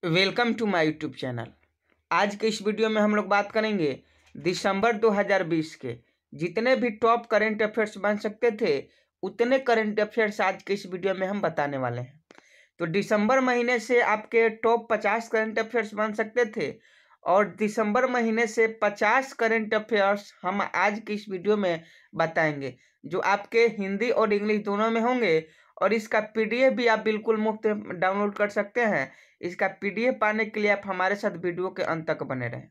Welcome to my YouTube channel. आज के इस वीडियो में हम लोग बात करेंगे दिसंबर 2020 के जितने भी टॉप करंट अफेयर्स बन सकते थे उतने करंट अफेयर्स आज के इस वीडियो में हम बताने वाले हैं। तो दिसंबर महीने से आपके टॉप 50 करंट अफेयर्स बन सकते थे और दिसंबर महीने से 50 करंट अफेयर्स हम आज की इस वीडियो में बताएंगे जो आपके हिंदी और इंग्लिश दोनों में होंगे। और इसका पीडीएफ भी आप बिल्कुल मुफ्त डाउनलोड कर सकते हैं। इसका पीडीएफ पाने के लिए आप हमारे साथ वीडियो के अंत तक बने रहें।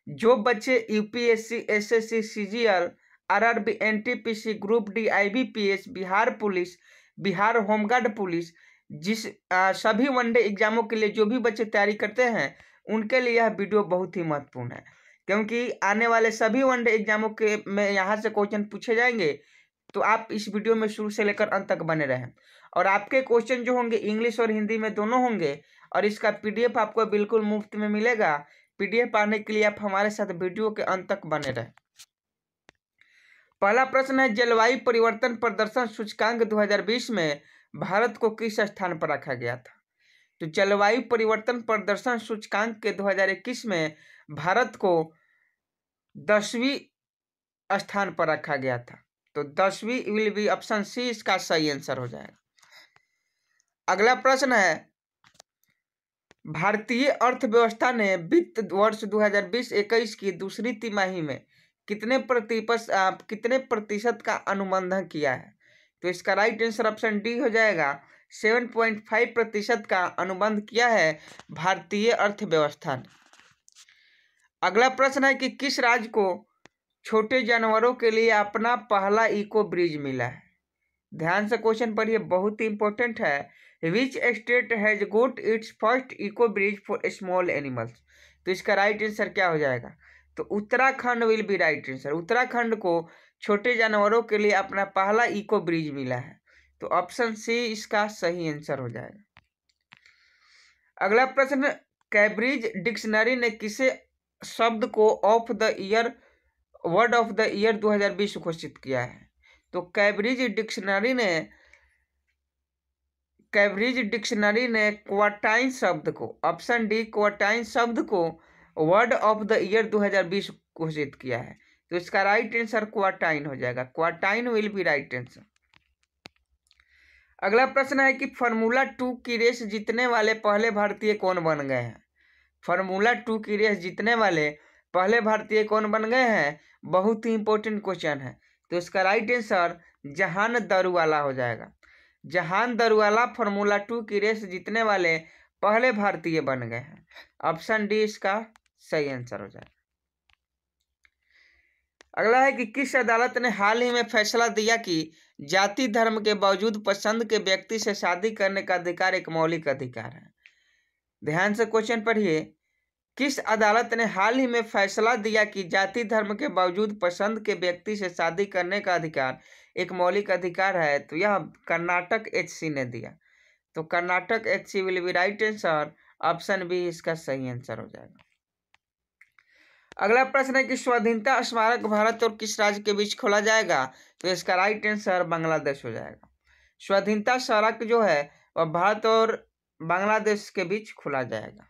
जो बच्चे UPSC, SSC, CGL, RRB, NTPC, group D, IBPS, Bihar police, Bihar home guard police, सभी वनडे एग्जामों के लिए जो भी बच्चे तैयारी करते हैं उनके लिए यह वीडियो बहुत ही महत्वपूर्ण है, क्योंकि आने वाले सभी वनडे एग्जामों के में यहाँ से क्वेश्चन पूछे जाएंगे। तो आप इस वीडियो में शुरू से लेकर अंत तक बने रहें और आपके क्वेश्चन जो होंगे इंग्लिश और हिंदी में दोनों होंगे और इसका पीडीएफ आपको बिल्कुल मुफ्त में मिलेगा। पीडीएफ पाने के लिए आप हमारे साथ वीडियो के अंत तक बने रहें। पहला प्रश्न है, जलवायु परिवर्तन प्रदर्शन सूचकांक 2020 में भारत को किस स्थान पर रखा गया था? तो जलवायु परिवर्तन प्रदर्शन सूचकांक के 2021 में भारत को 10वीं स्थान पर रखा गया था। तो 10वीं विल बी ऑप्शन सी इसका सही आंसर हो जाएगा। अगला प्रश्न है, भारतीय अर्थव्यवस्था ने वित्त वर्ष 2020-21 की दूसरी तिमाही में कितने प्रतिशत का अनुबंधन किया है? तो इसका राइट आंसर ऑप्शन डी हो जाएगा। 7.5% का अनुबंध किया है भारतीय अर्थव्यवस्था ने। अगला प्रश्न है कि किस राज्य को छोटे जानवरों के लिए अपना पहला इको ब्रिज मिला है? ध्यान से क्वेश्चन पढ़िए, बहुत ही इंपॉर्टेंट है। Which state has got its first eco bridge for small animals? तो इसका राइट आंसर क्या हो जाएगा? तो Uttarakhand will be right answer. Uttarakhand को छोटे जानवरों के लिए अपना पहला इको ब्रिज मिला है। तो ऑप्शन सी इसका सही आंसर हो जाएगा। अगला प्रश्न, कैम्ब्रिज डिक्शनरी ने किसे शब्द को वर्ड ऑफ द ईयर 2020 घोषित किया है? तो कैम्ब्रिज डिक्शनरी ने क्वार्टाइन शब्द को, ऑप्शन डी क्वार्टाइन शब्द को वर्ड ऑफ द ईयर 2020 घोषित किया है। तो इसका राइट आंसर क्वार्टाइन हो जाएगा। Quartan will be right answer. अगला प्रश्न है कि फार्मूला 2 की रेस जीतने वाले पहले भारतीय कौन बन गए हैं? फार्मूला 2 की रेस जीतने वाले पहले भारतीय कौन बन गए हैं? बहुत ही इंपॉर्टेंट क्वेश्चन है। तो इसका राइट आंसर जहान दारूवाला हो जाएगा। जहान दारूवाला फार्मूला 2 की रेस जीतने वाले पहले भारतीय बन गए हैं। ऑप्शन डी इसका सही आंसर हो जाएगा। अगला है कि किस अदालत ने हाल ही में फैसला दिया कि जाति धर्म के बावजूद पसंद के व्यक्ति से शादी करने का अधिकार एक मौलिक अधिकार है? ध्यान से क्वेश्चन पढ़िए, किस अदालत ने हाल ही में फैसला दिया कि जाति धर्म के बावजूद पसंद के व्यक्ति से शादी करने का अधिकार एक मौलिक अधिकार है? तो यह कर्नाटक एचसी ने दिया। तो Karnataka HC will be right answer. Option B इसका सही आंसर हो जाएगा। अगला प्रश्न है कि स्वाधीनता स्मारक भारत और किस राज्य के बीच खोला जाएगा? तो इसका राइट आंसर बांग्लादेश हो जाएगा। स्वाधीनता स्मारक जो है वह भारत और बांग्लादेश के बीच खोला जाएगा।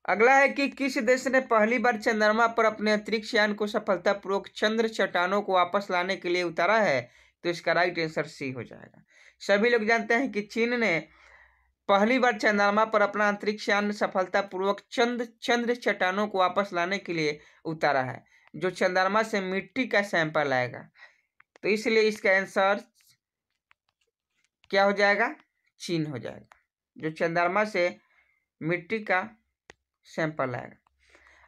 अगला है कि किस देश ने पहली बार चंद्रमा पर अपने अंतरिक्ष यान को सफलतापूर्वक चंद्र चट्टानों को वापस लाने के लिए उतारा है? तो इसका राइट आंसर सी हो जाएगा। सभी लोग जानते हैं कि चीन ने पहली बार चंद्रमा पर अपना अंतरिक्ष यान सफलतापूर्वक चंद्र चट्टानों को वापस लाने के लिए उतारा है, जो चंद्रमा से मिट्टी का सैंपल आएगा। तो इसलिए इसका आंसर क्या हो जाएगा? चीन हो जाएगा, जो चंद्रमा से मिट्टी का सैंपल आएगा।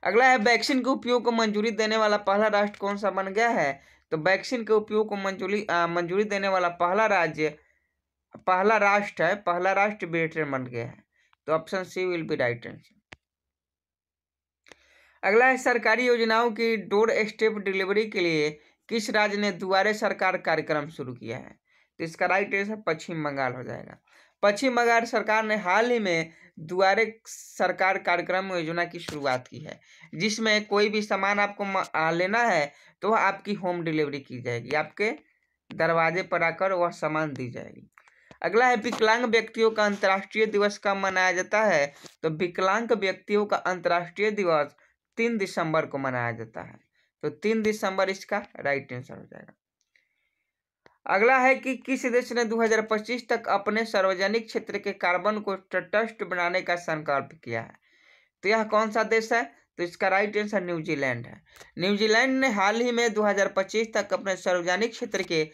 अगला है, वैक्सीन के उपयोग को मंजूरी देने वाला पहला राष्ट्र कौन सा बन गया है? तो वैक्सीन के उपयोग को मंजूरी देने वाला पहला राष्ट्र ब्रिटेन बन गया है। तो option C will be right answer. अगला है, सरकारी योजनाओं की डोर स्टेप डिलीवरी के लिए किस राज्य ने दुआरे सरकार कार्यक्रम शुरू किया है? तो इसका राइट आंसर पश्चिम बंगाल हो जाएगा। पश्चिम बंगाल सरकार ने हाल ही में दुआरे सरकार कार्यक्रम योजना की शुरुआत की है, जिसमें कोई भी सामान आपको लेना है तो आपकी होम डिलीवरी की जाएगी, आपके दरवाजे पर आकर वह सामान दी जाएगी। अगला है विकलांग व्यक्तियों का अंतर्राष्ट्रीय दिवस कब मनाया जाता है? तो विकलांग व्यक्तियों का अंतर्राष्ट्रीय दिवस 3 दिसंबर को मनाया जाता है। तो 3 दिसंबर इसका राइट आंसर हो जाएगा। अगला है कि किस देश ने 2025 तक अपने सार्वजनिक क्षेत्र के कार्बन को तटस्थ बनाने का संकल्प किया है? तो यह कौन सा देश है? तो इसका राइट आंसर न्यूजीलैंड है। न्यूजीलैंड ने हाल ही में 2025 तक अपने सार्वजनिक क्षेत्र के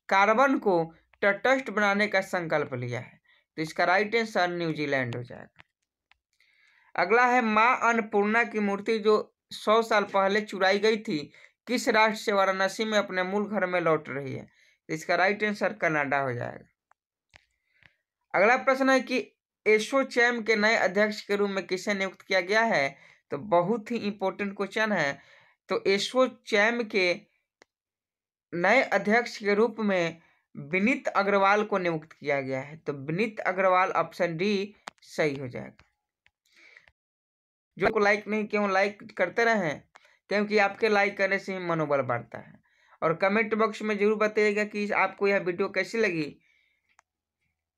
कार्बन को तटस्थ बनाने का संकल्प लिया है। तो इसका राइट आंसर न्यूजीलैंड हो जाएगा। अगला है मां अन्नपूर्णा की मूर्ति जो 100 साल पहले चुराई गई थी किस राष्ट्र से वाराणसी में अपने मूल घर में लौट रही है? तो इसका राइट आंसर कनाडा हो जाएगा। अगला प्रश्न है कि एसोचैम के नए अध्यक्ष के रूप में किसे नियुक्त किया गया है? तो बहुत ही इंपॉर्टेंट क्वेश्चन है। तो एसोचैम के नए अध्यक्ष के रूप में विनीत अग्रवाल को नियुक्त किया गया है। तो विनीत अग्रवाल ऑप्शन डी सही हो जाएगा। जो को लाइक नहीं किया लाइक करते रहें, क्योंकि आपके लाइक करने से ही मनोबल बढ़ता है। और कमेंट बॉक्स में जरूर बताइएगा कि आपको यह वीडियो कैसी लगी।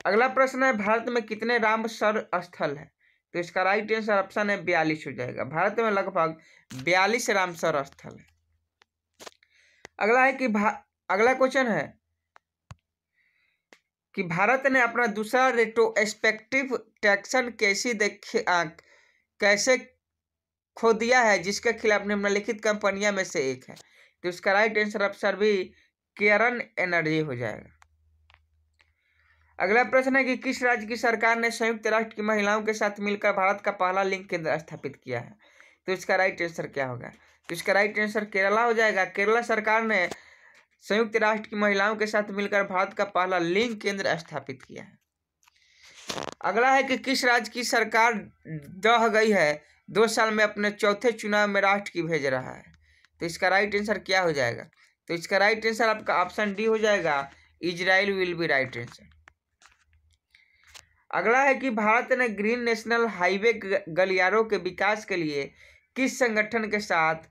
अगला प्रश्न है भारत में कितने रामसर स्थल है? तो इसका राइट आंसर ऑप्शन है 42 हो जाएगा। भारत में लगभग 42 रामसर स्थल है। अगला है कि अगला क्वेश्चन है कि भारत ने अपना दूसरा रेट्रोस्पेक्टिव टैक्सन कैसे खो दिया है जिसके खिलाफ निम्नलिखित कंपनियों में से एक है? तो इसका राइट आंसर ऑप्शन बी केरन एनर्जी हो जाएगा। अगला प्रश्न है कि किस राज्य की सरकार ने संयुक्त राष्ट्र की महिलाओं के साथ मिलकर भारत का पहला लिंग केंद्र स्थापित किया है? तो इसका राइट आंसर क्या होगा? तो इसका राइट आंसर केरला हो जाएगा। केरला सरकार ने संयुक्त राष्ट्र की महिलाओं के साथ मिलकर भारत का पहला लिंग केंद्र स्थापित किया है। अगला है कि किस राज्य की सरकार दह गई है 2 साल में अपने चौथे चुनाव में राष्ट्र की भेज रहा है? तो इसका राइट आंसर क्या हो जाएगा? तो इसका राइट आंसर आपका ऑप्शन डी हो जाएगा, Israel will be right answer. अगला है कि भारत ने ग्रीन नेशनल हाईवे गलियारों के विकास के लिए किस संगठन के साथ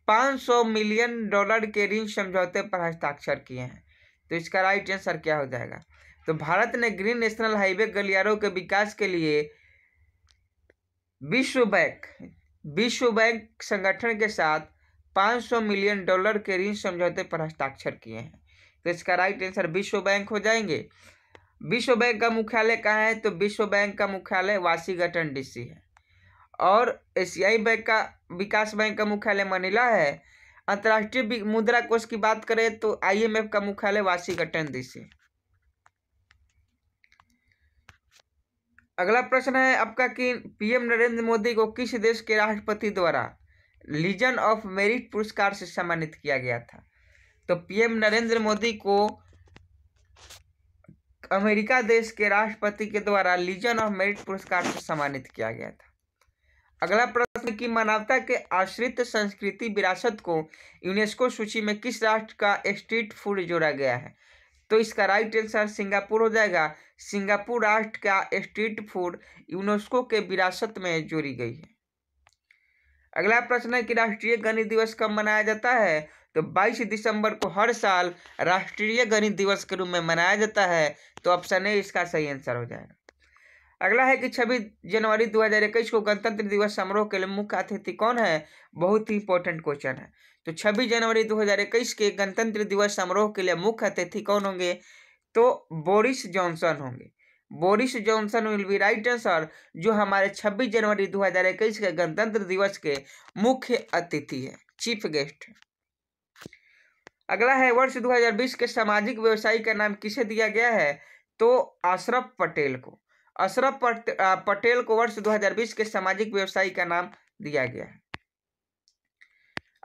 $500 मिलियन के ऋण समझौते पर हस्ताक्षर किए हैं? तो इसका राइट आंसर क्या हो जाएगा? तो भारत ने ग्रीन नेशनल हाईवे गलियारों के विकास के लिए विश्व बैंक संगठन के साथ $500 मिलियन के ऋण समझौते पर हस्ताक्षर किए हैं। तो इसका राइट आंसर विश्व बैंक हो जाएंगे। विश्व बैंक का मुख्यालय कहाँ है? तो विश्व बैंक का मुख्यालय वाशिंगटन डीसी है। और एशियाई बैंक का विकास बैंक का मुख्यालय मनीला है। अंतर्राष्ट्रीय मुद्रा कोष की बात करें तो IMF का मुख्यालय वाशिंगटन डीसी। अगला प्रश्न है आपका कि PM नरेंद्र मोदी को किस देश के राष्ट्रपति द्वारा लीजन ऑफ मेरिट पुरस्कार से सम्मानित किया गया था? तो PM नरेंद्र मोदी को अमेरिका देश के राष्ट्रपति के द्वारा लीजन ऑफ मेरिट पुरस्कार से सम्मानित किया गया था। अगला प्रश्न कि मानवता के आश्रित संस्कृति विरासत को यूनेस्को सूची में किस राष्ट्र का स्ट्रीट फूड जोड़ा गया है? तो इसका राइट आंसर सिंगापुर हो जाएगा। सिंगापुर राष्ट्र का स्ट्रीट फूड यूनेस्को के विरासत में जोड़ी गई है। अगला प्रश्न है कि राष्ट्रीय गणित दिवस कब मनाया जाता है? तो 22 दिसंबर को हर साल राष्ट्रीय गणित दिवस के रूप में मनाया जाता है। तो ऑप्शन ए इसका सही आंसर हो जाएगा। अगला है कि 26 जनवरी 2021 को गणतंत्र दिवस समारोह के लिए मुख्य अतिथि कौन है? बहुत ही इंपॉर्टेंट क्वेश्चन है। तो 26 जनवरी 2021 के गणतंत्र दिवस समारोह के लिए मुख्य अतिथि कौन होंगे? तो बोरिस जॉनसन होंगे। Boris Johnson will be right answer, जो हमारे 26 जनवरी 2021 के गणतंत्र दिवस के मुख्य अतिथि है, चीफ गेस्ट है। अगला है वर्ष 2020 के सामाजिक व्यवसायी का नाम किसे दिया गया है? तो अशरफ पटेल को। अशरफ पटेल को वर्ष 2020 के सामाजिक व्यवसायी का नाम दिया गया है।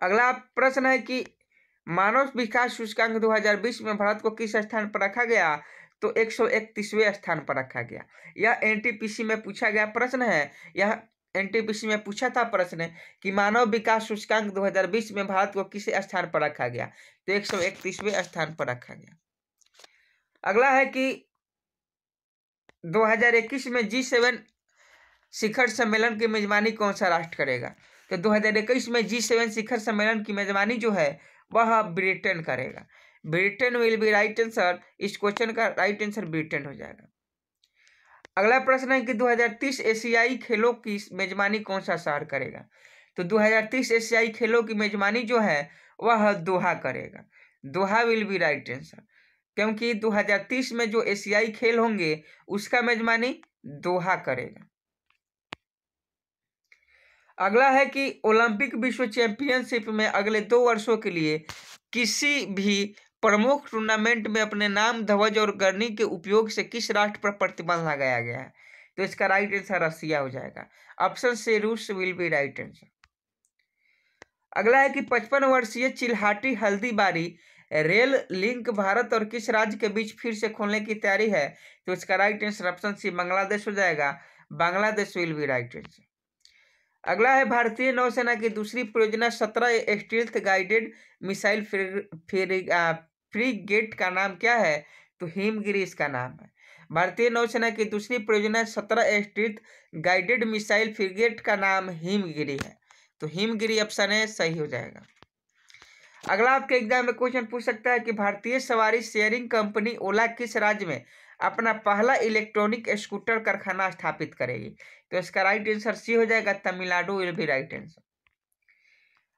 अगला प्रश्न है कि मानव विकास सूचकांक 2020 में भारत को किस स्थान पर रखा गया? तो 131वें स्थान पर रखा गया। यह NTPC में पूछा गया प्रश्न है। यह NTPC में पूछा था प्रश्न कि मानव विकास सूचकांक 2020 में भारत को किस स्थान पर रखा गया? तो 131वें स्थान पर रखा गया। अगला है कि 2021 में G7 शिखर सम्मेलन की मेजबानी कौन सा राष्ट्र करेगा? तो 2021 में G7 शिखर सम्मेलन की मेजबानी जो है वह ब्रिटेन करेगा। Britain will be right answer. इस क्वेश्चन का राइट आंसर ब्रिटेन हो जाएगा। अगला प्रश्न है कि 2030 एशियाई खेलों की मेजबानी कौन सा शहर करेगा। तो 2030 एशियाई खेलों की मेजबानी जो है वह दोहा करेगा। दोहा विल बी राइट आंसर, क्योंकि 2030 में जो एशियाई खेल होंगे उसका मेजबानी दोहा करेगा। अगला है कि ओलंपिक विश्व चैंपियनशिप में अगले 2 वर्षों के लिए किसी भी प्रमुख टूर्नामेंट में अपने नाम, ध्वज और गरनी के उपयोग से किस राष्ट्र पर प्रतिबंध लगाया गया है। तो इसका राइट आंसर रसिया हो जाएगा। ऑप्शन से रूस विल बी राइट आंसर। अगला है कि 55 वर्षीय चिल्हाटी हल्दीबारी रेल लिंक भारत और किस राज्य के बीच फिर से खोलने की तैयारी है। तो इसका right answer option C Bangladesh हो जाएगा। Bangladesh will be right answer. अगला है भारतीय नौसेना की दूसरी परियोजना 17 स्टील्थ गाइडेड मिसाइल फ्रीगेट का नाम क्या है। तो हिमगिरी इसका नाम है। भारतीय नौसेना की दूसरी परियोजना 17 स्टील्थ गाइडेड मिसाइल फ्रीगेट का नाम हिमगिरी है। तो हिमगिरी ऑप्शन ए सही हो जाएगा। अगला आपके एग्जाम में क्वेश्चन पूछ सकता है कि भारतीय सवारी शेयरिंग कंपनी ओला किस राज्य में अपना पहला इलेक्ट्रॉनिक स्कूटर कारखाना स्थापित करेगी। तो इसका राइट आंसर सी हो जाएगा। Tamil Nadu will be right answer.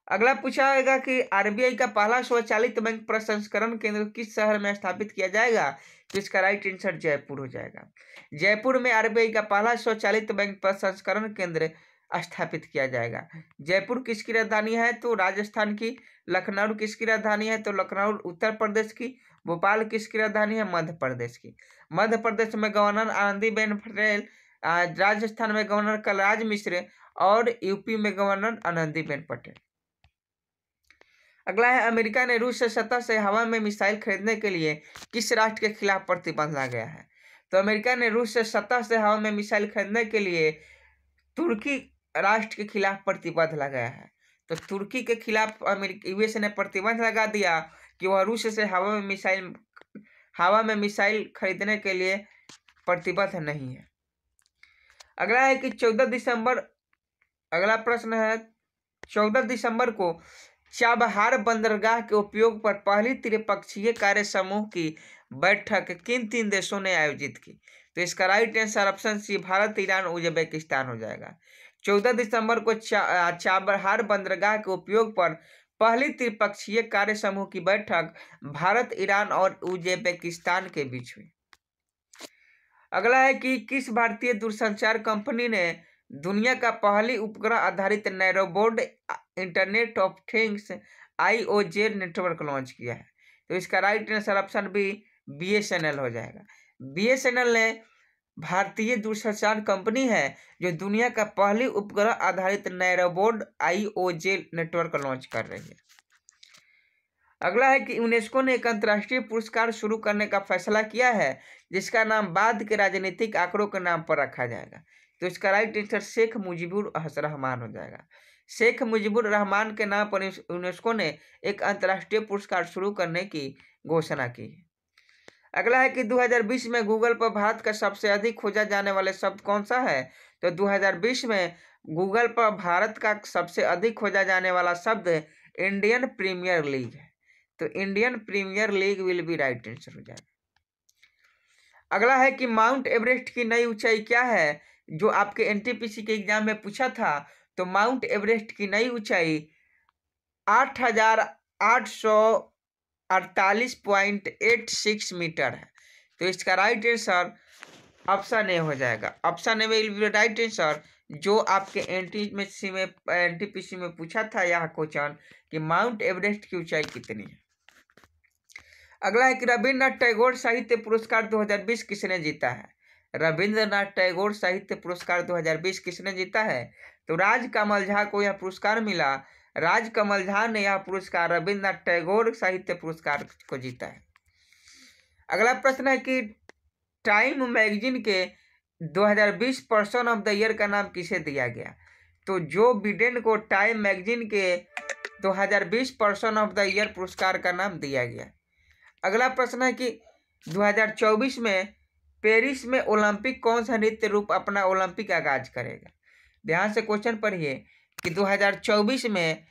अगला पूछा जाएगा कि आरबीआई का पहला स्वचालित बैंक प्रसंस्करण केंद्र किस शहर में स्थापित किया जाएगा। तो इसका राइट आंसर जयपुर हो जाएगा। जयपुर में आरबीआई का पहला स्वचालित बैंक प्रसंस्करण केंद्र स्थापित किया जाएगा। जयपुर किसकी राजधानी है। तो राजस्थान की। लखनऊ किसकी राजधानी है। तो लखनऊ उत्तर प्रदेश की। भोपाल किसकी राजधानी है। मध्य प्रदेश की। मध्य प्रदेश में गवर्नर आनंदीबेन पटेल, राजस्थान में गवर्नर कलराज मिश्र और यूपी में गवर्नर आनंदीबेन पटेल। अगला है अमेरिका ने रूस से सतह से हवा में मिसाइल खरीदने के लिए किस राष्ट्र के खिलाफ प्रतिबंध लगाया है। तो अमेरिका ने रूस से सतह से हवा में मिसाइल खरीदने के लिए तुर्की राष्ट्र के खिलाफ प्रतिबंध लगाया है। तो तुर्की के खिलाफ यूएस ने प्रतिबंध लगा दिया कि वह रूस से हवा में मिसाइल खरीदने के लिए प्रतिबद्ध नहीं है। अगला है कि 14 दिसंबर, अगला प्रश्न है 14 दिसंबर को चाबहार बंदरगाह के उपयोग पर पहली त्रिपक्षीय कार्य समूह की बैठक किन 3 देशों ने आयोजित की। तो इसका right answer option C Bharat, Iran, Uzbekistan हो जाएगा। 14 दिसंबर को चाबहार बंदरगाह के उपयोग पर पहली त्रिपक्षीय कार्य समूह की बैठक भारत, ईरान और उज्बेकिस्तान के बीच हुई। अगला है कि किस भारतीय दूरसंचार कंपनी ने दुनिया का पहली उपग्रह आधारित narrowband internet of things IOJ network launch किया है। तो इसका right answer option B BSNL हो जाएगा। BSNL ने भारतीय दूरसंचार कंपनी है जो दुनिया का पहली उपग्रह आधारित नैरोबॉड IOJ नेटवर्क लॉन्च कर रही है। अगला है कि यूनेस्को ने एक अंतर्राष्ट्रीय पुरस्कार शुरू करने का फैसला किया है जिसका नाम बाद के राजनीतिक आंकड़ों के नाम पर रखा जाएगा। तो इसका राइट आंसर शेख मुजीबुर रहमान हो जाएगा। शेख मुजीबुर रहमान के नाम पर यूनेस्को ने एक अंतर्राष्ट्रीय पुरस्कार शुरू करने की घोषणा की है। अगला है कि 2020 में गूगल पर भारत का सबसे अधिक खोजा जाने वाले शब्द कौन सा है। तो 2020 में गूगल पर भारत का सबसे अधिक खोजा जाने वाला शब्द इंडियन प्रीमियर लीग है। तो Indian Premier League will be right answer हो जाएगा। अगला है कि माउंट एवरेस्ट की नई ऊंचाई क्या है, जो आपके एनटीपीसी के एग्जाम में पूछा था। तो माउंट एवरेस्ट की नई ऊंचाई 8,848.86 मीटर है। तो इसका राइट आंसर ऑप्शन ए हो जाएगा। Option A will be right answer, जो आपके एनटीपीसी में पूछा था यह क्वेश्चन कि माउंट एवरेस्ट की ऊंचाई कितनी है। अगला है कि रविन्द्रनाथ टैगोर साहित्य पुरस्कार 2020 किसने जीता है। रविन्द्रनाथ टैगोर साहित्य पुरस्कार 2020 किसने जीता है। तो राजकमल झा को यह पुरस्कार मिला। राजकमल झा ने यह पुरस्कार रविन्द्रनाथ टैगोर साहित्य पुरस्कार को जीता है। अगला प्रश्न है कि टाइम मैगजीन के 2020 पर्सन ऑफ द ईयर का नाम किसे दिया गया। तो जो बिडेन को टाइम मैगजीन के 2020 पर्सन ऑफ द ईयर पुरस्कार का नाम दिया गया। अगला प्रश्न है कि 2024 में पेरिस में ओलंपिक कौन सा नृत्य रूप अपना ओलंपिक आगाज करेगा। ध्यान से क्वेश्चन पढ़िए कि 2024 में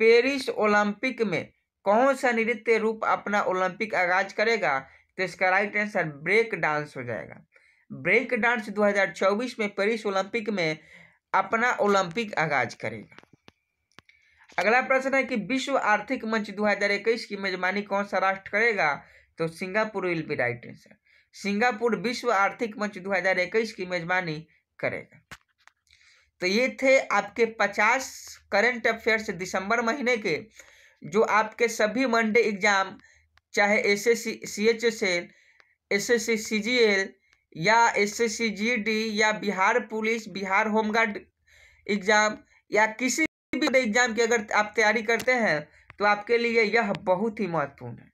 पेरिस ओलंपिक में कौन सा नृत्य रूप अपना ओलंपिक आगाज करेगा? तो इसका राइट आंसर ब्रेक डांस हो जाएगा। ब्रेक डांस 2024 में पेरिस ओलंपिक में अपना ओलंपिक आगाज करेगा। अगला प्रश्न है कि विश्व आर्थिक मंच 2021 की मेजबानी कौन सा राष्ट्र करेगा? तो Singapore will be right answer. Singapore विश्व आर्थिक मंच 2021 की मेजबानी करेगा। तो ये थे आपके 50 करंट अफेयर्स दिसंबर महीने के, जो आपके सभी वनडे एग्जाम, चाहे एसएससी सीएचएसएल, एसएससी सीजीएल या एसएससी जीडी या Bihar police, Bihar home guard exam या किसी भी एग्जाम की अगर आप तैयारी करते हैं तो आपके लिए यह बहुत ही महत्वपूर्ण है,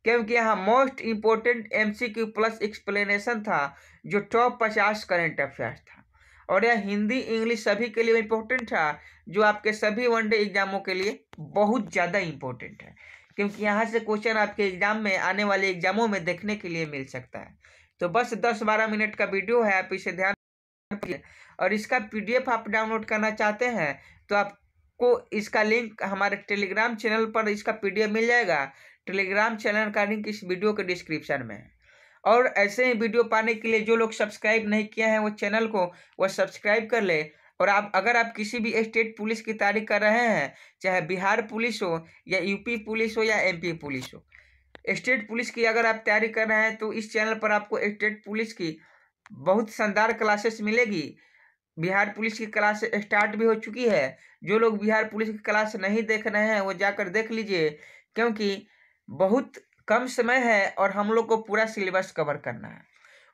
क्योंकि यहाँ most important MCQ plus explanation था जो टॉप 50 करंट अफेयर्स था, और यह हिंदी इंग्लिश सभी के लिए इम्पोर्टेंट था, जो आपके सभी वनडे एग्जामों के लिए बहुत ज़्यादा इम्पोर्टेंट है, क्योंकि यहाँ से क्वेश्चन आपके एग्जाम में आने वाले एग्जामों में देखने के लिए मिल सकता है। तो बस 10-12 मिनट का वीडियो है, आप इसे ध्यान रखिए। और इसका पीडीएफ आप डाउनलोड करना चाहते हैं तो आपको इसका लिंक हमारे टेलीग्राम चैनल पर इसका पीडीएफ मिल जाएगा। टेलीग्राम चैनल का लिंक इस वीडियो के डिस्क्रिप्शन में है। और ऐसे ही वीडियो पाने के लिए जो लोग सब्सक्राइब नहीं किए हैं वो चैनल को वह सब्सक्राइब कर ले। और अगर आप किसी भी स्टेट पुलिस की तैयारी कर रहे हैं, चाहे बिहार पुलिस हो या यूपी पुलिस हो या एमपी पुलिस हो, स्टेट पुलिस की अगर आप तैयारी कर रहे हैं तो इस चैनल पर आपको स्टेट पुलिस की बहुत शानदार क्लासेस मिलेगी। बिहार पुलिस की क्लास स्टार्ट भी हो चुकी है। जो लोग बिहार पुलिस की क्लास नहीं देख रहे हैं वो जाकर देख लीजिए, क्योंकि बहुत कम समय है और हम लोग को पूरा सिलेबस कवर करना है।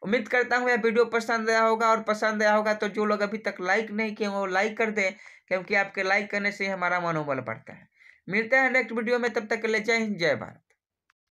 उम्मीद करता हूँ यह वीडियो पसंद आया होगा, और पसंद आया होगा तो जो लोग अभी तक लाइक नहीं किए वो लाइक कर दें, क्योंकि आपके लाइक करने से हमारा मनोबल बढ़ता है। मिलते हैं नेक्स्ट वीडियो में, तब तक के लिए जय हिंद जय भारत।